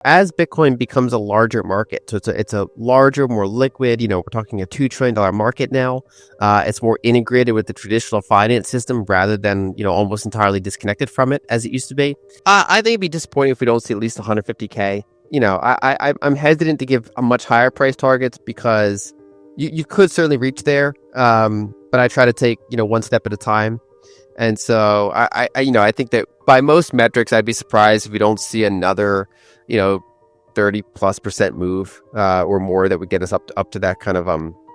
As Bitcoin becomes a larger market, so it's a larger, more liquid, we're talking a $2 trillion market now. It's more integrated with the traditional finance system rather than, almost entirely disconnected from it as it used to be. I think it'd be disappointing if we don't see at least 150K. I'm hesitant to give a much higher price targets because you could certainly reach there. But I try to take, one step at a time. And so I think that by most metrics, I'd be surprised if we don't see another, 30+% move or more that would get us up to that kind of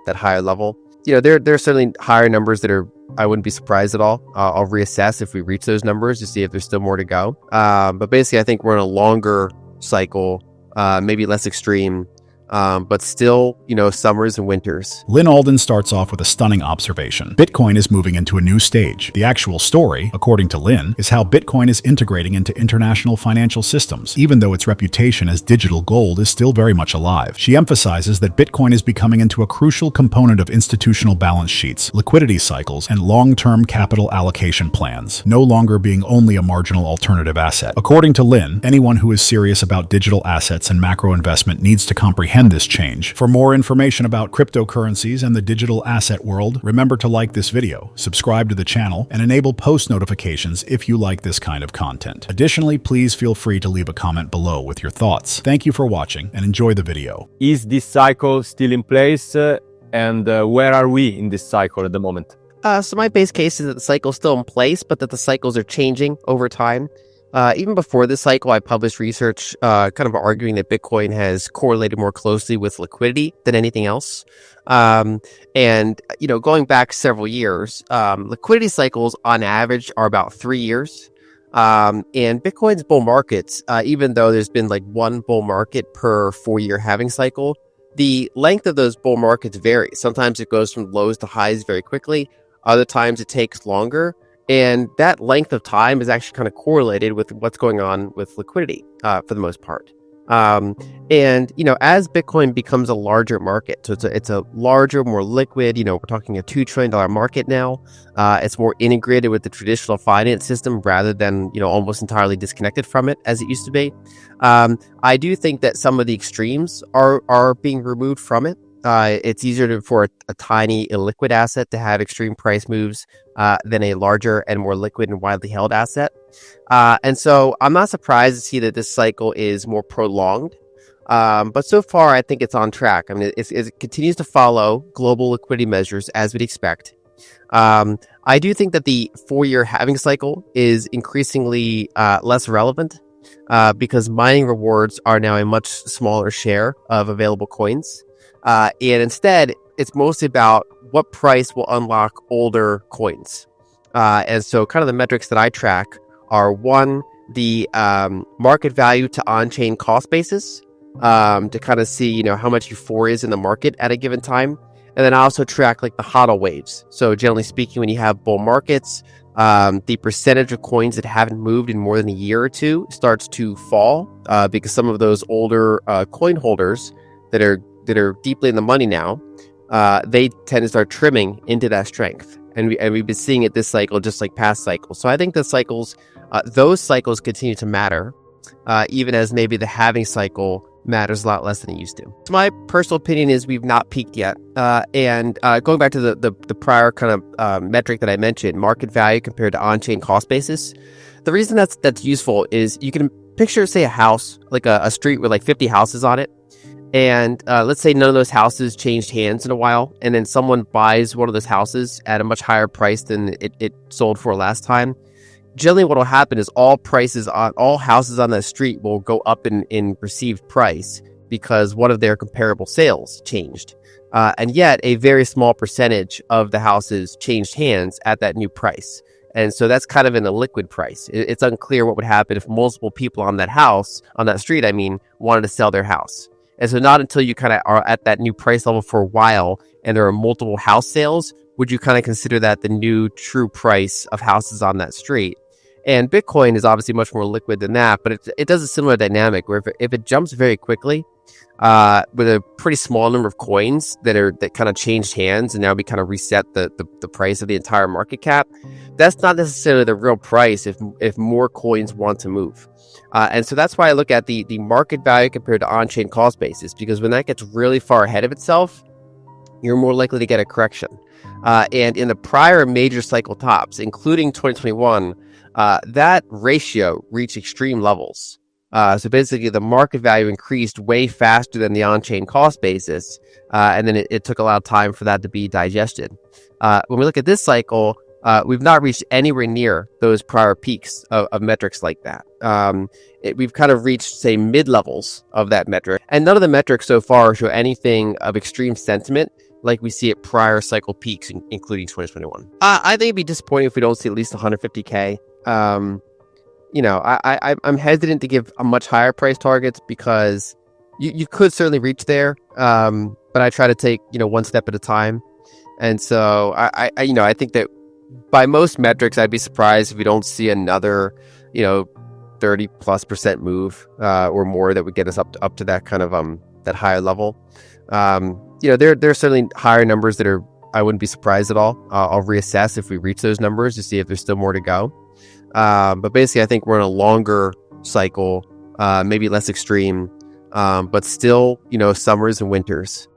that higher level. There are certainly higher numbers that I wouldn't be surprised at all. I'll reassess if we reach those numbers to see if there's still more to go. But basically, I think we're in a longer cycle, maybe less extreme. But still, summers and winters. Lyn Alden starts off with a stunning observation. Bitcoin is moving into a new stage. The actual story, according to Lyn, is how Bitcoin is integrating into international financial systems, even though its reputation as digital gold is still very much alive. She emphasizes that Bitcoin is becoming into a crucial component of institutional balance sheets, liquidity cycles, and long-term capital allocation plans, no longer being only a marginal alternative asset. According to Lyn, anyone who is serious about digital assets and macro investment needs to comprehend this change. For more information about cryptocurrencies and the digital asset world, remember to like this video, subscribe to the channel, and enable post notifications if you like this kind of content. Additionally, please feel free to leave a comment below with your thoughts. Thank you for watching and enjoy the video. Is this cycle still in place? And where are we in this cycle at the moment? So my base case is that the cycle is still in place, but that the cycles are changing over time. Even before this cycle, I published research kind of arguing that Bitcoin has correlated more closely with liquidity than anything else. And going back several years, liquidity cycles on average are about 3 years. And Bitcoin's bull markets, even though there's been like one bull market per 4-year halving cycle, the length of those bull markets vary. Sometimes it goes from lows to highs very quickly. Other times it takes longer. And that length of time is actually kind of correlated with what's going on with liquidity for the most part. And as Bitcoin becomes a larger market, so it's a larger, more liquid, we're talking a $2 trillion market now. It's more integrated with the traditional finance system rather than, almost entirely disconnected from it as it used to be. I do think that some of the extremes are being removed from it. It's easier for a tiny illiquid asset to have extreme price moves than a larger and more liquid and widely held asset. And so I'm not surprised to see that this cycle is more prolonged. But so far, I think it's on track. I mean, it continues to follow global liquidity measures as we'd expect. I do think that the 4-year halving cycle is increasingly less relevant because mining rewards are now a much smaller share of available coins. And instead, it's mostly about what price will unlock older coins. And so kind of the metrics that I track are, one, the market value to on-chain cost basis to kind of see, how much euphoria is in the market at a given time. And then I also track like the HODL waves. So generally speaking, when you have bull markets, the percentage of coins that haven't moved in more than a year or two starts to fall because some of those older coin holders that are deeply in the money now, they tend to start trimming into that strength. And we've been seeing it this cycle, just like past cycles. So I think the cycles, those cycles continue to matter, even as maybe the halving cycle matters a lot less than it used to. So my personal opinion is we've not peaked yet. And going back to the prior kind of metric that I mentioned, market value compared to on-chain cost basis, the reason that's useful is you can picture, say, a house, like a street with like 50 houses on it. And let's say none of those houses changed hands in a while, and then someone buys one of those houses at a much higher price than it sold for last time. Generally, what will happen is all houses on that street will go up in perceived price because one of their comparable sales changed. And yet, a very small percentage of the houses changed hands at that new price. And so that's kind of an illiquid price. It's unclear what would happen if multiple people on that street, wanted to sell their house. And so not until you kind of are at that new price level for a while and there are multiple house sales, would you kind of consider that the new true price of houses on that street. And Bitcoin is obviously much more liquid than that, but it does a similar dynamic where if it jumps very quickly, with a pretty small number of coins that kind of changed hands and now we kind of reset the price of the entire market cap, that's not necessarily the real price if more coins want to move. And so that's why I look at the market value compared to on-chain cost basis, because when that gets really far ahead of itself, you're more likely to get a correction. And in the prior major cycle tops, including 2021, that ratio reached extreme levels. So basically, the market value increased way faster than the on-chain cost basis, and then it took a lot of time for that to be digested. When we look at this cycle, we've not reached anywhere near those prior peaks of metrics like that. We've kind of reached, say, mid-levels of that metric, and none of the metrics so far show anything of extreme sentiment like we see at prior cycle peaks, including 2021. I think it'd be disappointing if we don't see at least 150K. I'm hesitant to give a much higher price targets because you could certainly reach there, but I try to take one step at a time. And so I think that by most metrics, I'd be surprised if we don't see another 30+% move or more that would get us up to that kind of that higher level. There are certainly higher numbers that I wouldn't be surprised at all. I'll reassess if we reach those numbers to see if there's still more to go. But basically, I think we're in a longer cycle, maybe less extreme, but still, summers and winters,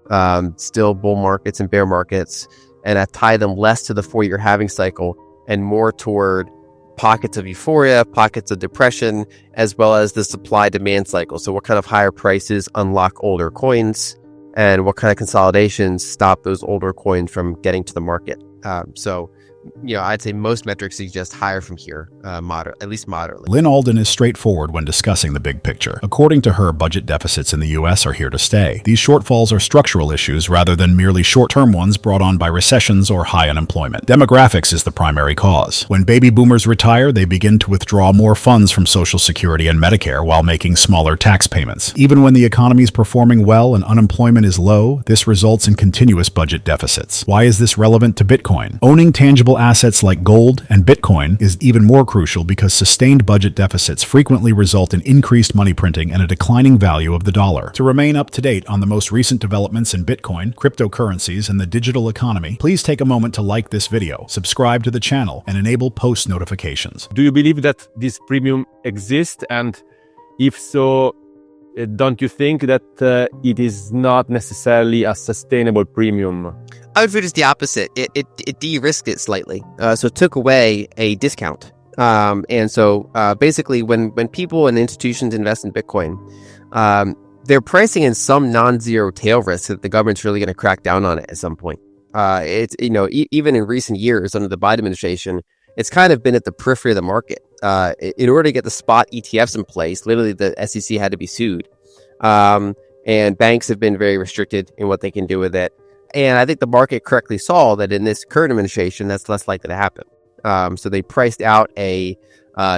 still bull markets and bear markets, and I tie them less to the 4-year halving cycle and more toward pockets of euphoria, pockets of depression, as well as the supply-demand cycle. So what kind of higher prices unlock older coins, and what kind of consolidations stop those older coins from getting to the market? I'd say most metrics suggest higher from here, at least moderately. Lyn Alden is straightforward when discussing the big picture. According to her, budget deficits in the U.S. are here to stay. These shortfalls are structural issues rather than merely short-term ones brought on by recessions or high unemployment. Demographics is the primary cause. When baby boomers retire, they begin to withdraw more funds from Social Security and Medicare while making smaller tax payments. Even when the economy is performing well and unemployment is low, this results in continuous budget deficits. Why is this relevant to Bitcoin? Owning tangible assets like gold and Bitcoin is even more crucial because sustained budget deficits frequently result in increased money printing and a declining value of the dollar. To remain up to date on the most recent developments in Bitcoin, cryptocurrencies, and the digital economy, please take a moment to like this video, subscribe to the channel, and enable post notifications. Do you believe that this premium exists? And if so, don't you think that it is not necessarily a sustainable premium? I would view it as the opposite. It de-risked it slightly. So it took away a discount. And so basically when people and institutions invest in Bitcoin, they're pricing in some non-zero tail risk that the government's really going to crack down on it at some point. Even in recent years under the Biden administration, it's kind of been at the periphery of the market. In order to get the spot ETFs in place, literally the SEC had to be sued. And banks have been very restricted in what they can do with it. And I think the market correctly saw that in this current administration, that's less likely to happen. So they priced out a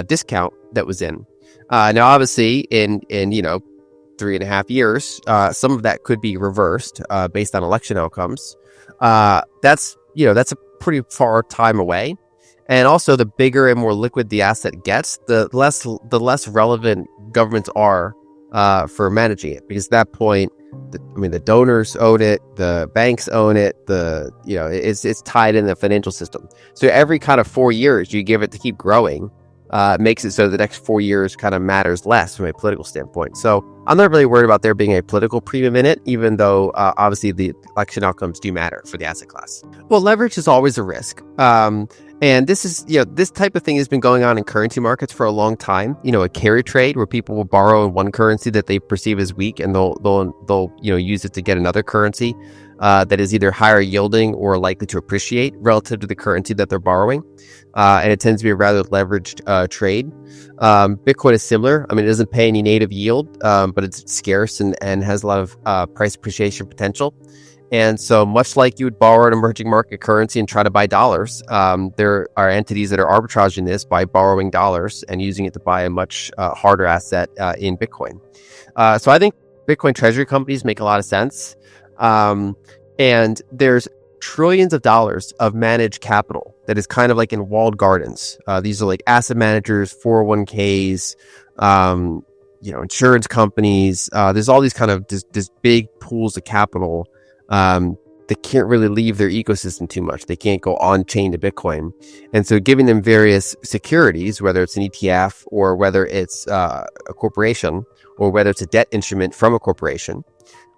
discount that was in. Now, obviously, in 3.5 years, some of that could be reversed based on election outcomes. That's a pretty far time away. And also, the bigger and more liquid the asset gets, the less relevant governments are for managing it, because at that point, the donors own it, the banks own it, it's tied in the financial system. So every kind of 4 years you give it to keep growing, makes it so the next 4 years kind of matters less from a political standpoint. So I'm not really worried about there being a political premium in it, even though obviously the election outcomes do matter for the asset class. Well, leverage is always a risk. And this is, this type of thing has been going on in currency markets for a long time. A carry trade where people will borrow in one currency that they perceive as weak, and they'll use it to get another currency that is either higher yielding or likely to appreciate relative to the currency that they're borrowing. And it tends to be a rather leveraged trade. Bitcoin is similar. It doesn't pay any native yield, but it's scarce and has a lot of price appreciation potential. And so much like you would borrow an emerging market currency and try to buy dollars, there are entities that are arbitraging this by borrowing dollars and using it to buy a much harder asset in Bitcoin. So I think Bitcoin treasury companies make a lot of sense. And there's trillions of dollars of managed capital that is kind of like in walled gardens. These are like asset managers, 401ks, insurance companies. There's all these kind of this big pools of capital that can't really leave their ecosystem too much. They can't go on chain to Bitcoin. And so giving them various securities, whether it's an ETF or whether it's a corporation or whether it's a debt instrument from a corporation,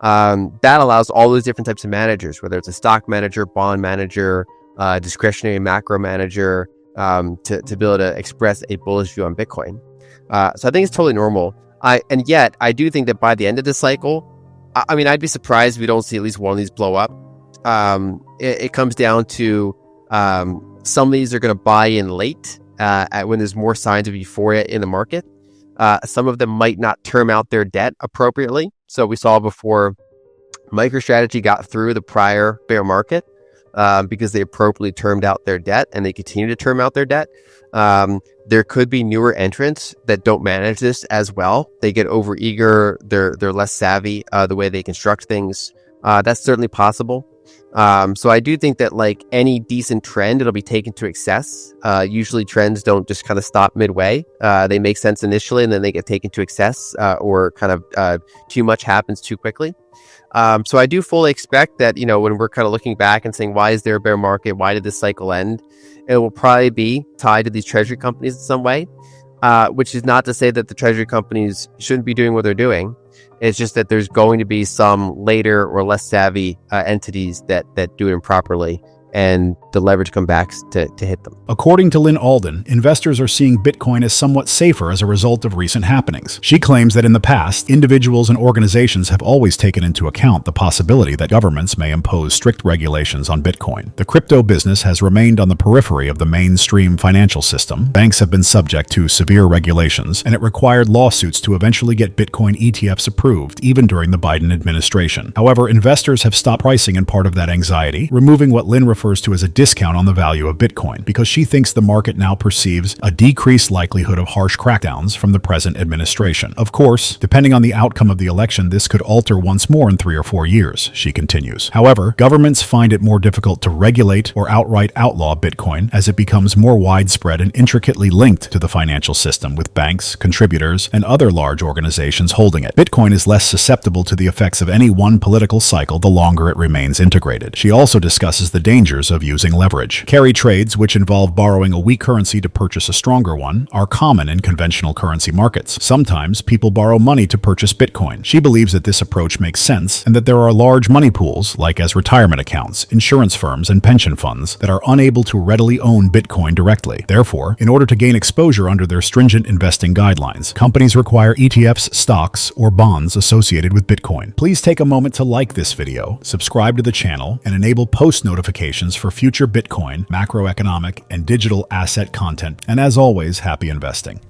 that allows all those different types of managers, whether it's a stock manager, bond manager, discretionary macro manager, to be able to express a bullish view on Bitcoin. So I think it's totally normal. And yet I do think that by the end of this cycle, I'd be surprised if we don't see at least one of these blow up. It comes down to some of these are going to buy in late when there's more signs of euphoria in the market. Some of them might not term out their debt appropriately. So we saw before MicroStrategy got through the prior bear market because they appropriately termed out their debt, and they continue to term out their debt. There could be newer entrants that don't manage this as well. They get overeager. They're less savvy the way they construct things. That's certainly possible. So I do think that like any decent trend, it'll be taken to excess. Usually trends don't just kind of stop midway. They make sense initially and then they get taken to excess, or kind of too much happens too quickly. So I do fully expect that, when we're kind of looking back and saying, why is there a bear market? Why did this cycle end? It will probably be tied to these treasury companies in some way, which is not to say that the treasury companies shouldn't be doing what they're doing. It's just that there's going to be some later or less savvy entities that do it improperly, and the leverage comes back to hit them. According to Lyn Alden, investors are seeing Bitcoin as somewhat safer as a result of recent happenings. She claims that in the past, individuals and organizations have always taken into account the possibility that governments may impose strict regulations on Bitcoin. The crypto business has remained on the periphery of the mainstream financial system. Banks have been subject to severe regulations, and it required lawsuits to eventually get Bitcoin ETFs approved, even during the Biden administration. However, investors have stopped pricing in part of that anxiety, removing what Lyn refers to as a discount on the value of Bitcoin, because she thinks the market now perceives a decreased likelihood of harsh crackdowns from the present administration. Of course, depending on the outcome of the election, this could alter once more in 3 or 4 years, she continues. However, governments find it more difficult to regulate or outright outlaw Bitcoin as it becomes more widespread and intricately linked to the financial system, with banks, contributors, and other large organizations holding it. Bitcoin is less susceptible to the effects of any one political cycle the longer it remains integrated. She also discusses the dangers of using leverage. Carry trades, which involve borrowing a weak currency to purchase a stronger one, are common in conventional currency markets. Sometimes people borrow money to purchase Bitcoin. She believes that this approach makes sense and that there are large money pools, like as retirement accounts, insurance firms, and pension funds, that are unable to readily own Bitcoin directly. Therefore, in order to gain exposure under their stringent investing guidelines, companies require ETFs, stocks, or bonds associated with Bitcoin. Please take a moment to like this video, subscribe to the channel, and enable post notifications for future Bitcoin, macroeconomic, and digital asset content. And as always, happy investing.